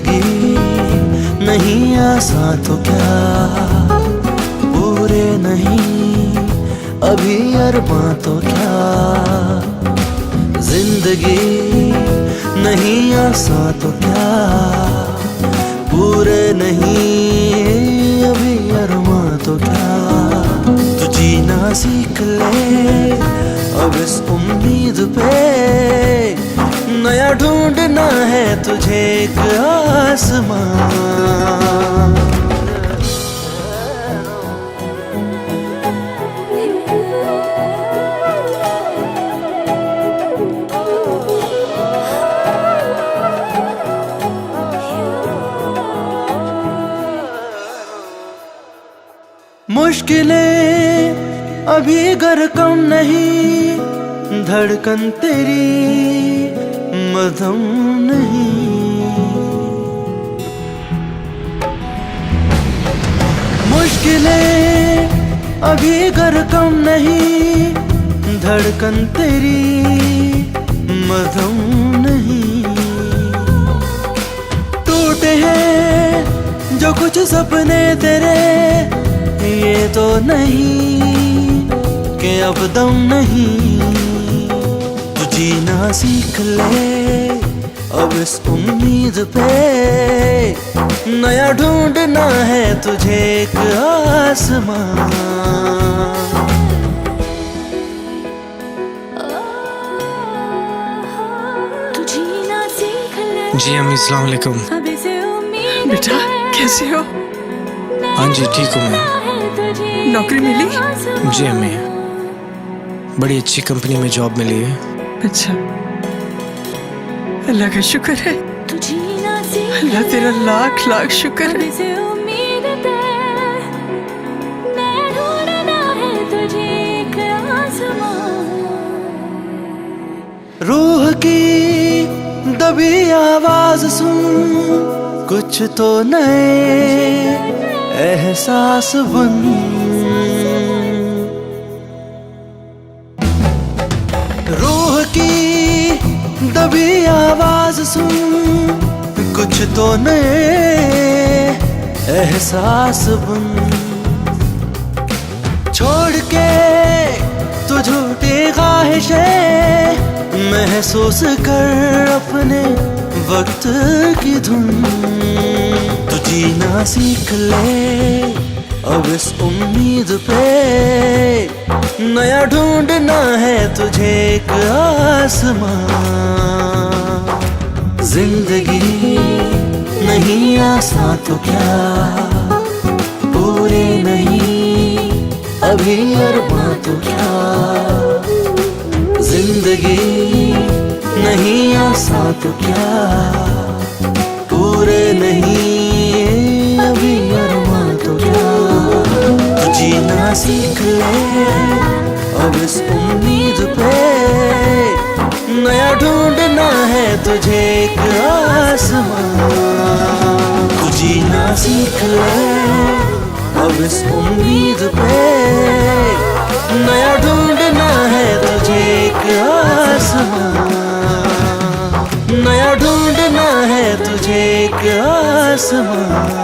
जिंदगी नहीं आसान तो क्या, पूरे नहीं अभी अरमां तो क्या। जिंदगी नहीं आसान तो क्या, पूरे नहीं अभी अरमां तो क्या। तू जीना सीख ले अब इस उम्मीद पे, नया ढूंढना है तुझे एक आसमां। मुश्किलें अभी गर कम नहीं, धड़कन तेरी मधम नहीं। मुश्किलें अभी गर कम नहीं, धड़कन तेरी मधम नहीं। टूटे हैं जो कुछ सपने तेरे, ये तो नहीं कि अब दम नहीं। तू जीना सीख ले अब इस उम्मीद पे, नया ढूंढना है तुझे एक आसमां। जी अम्मी अस्सलाम वालेकुम। बेटा कैसे हो? हाँ जी ठीक हूँ मैं। नौकरी मिली? जी अम्मी, बड़ी अच्छी कंपनी में जॉब मिली है। अच्छा, अल्लाह का शुक्र है। अल्लाह तेरा लाख लाख शुक्र है। रूह की दबी आवाज सुन, कुछ तो नए एहसास बन। रूह की दबी आवाज सुन, कुछ तो नए एहसास बन। छोड़ के तो झूठी ख्वाहिशें, महसूस कर अपने वक्त की धुन। तू जीना सीख ले अब इस उम्मीद पे, नया ढूंढना है तुझे एक आसमां। जिंदगी नहीं आसान तो क्या, पूरे नहीं अभी अरमां तो क्या। जिंदगी नहीं आसान तो क्या, पूरे नहीं अभी अरमां तो क्या। तू जीना सीख ले अब इस उम्मीद पे, नया ढूंढना है तुझे एक आसमां। तू जीना सीख ले अब इस उम्मीद पे, नया ढूंढना है तुझे एक आसमां। नया ढूंढना है तुझे एक आसमां।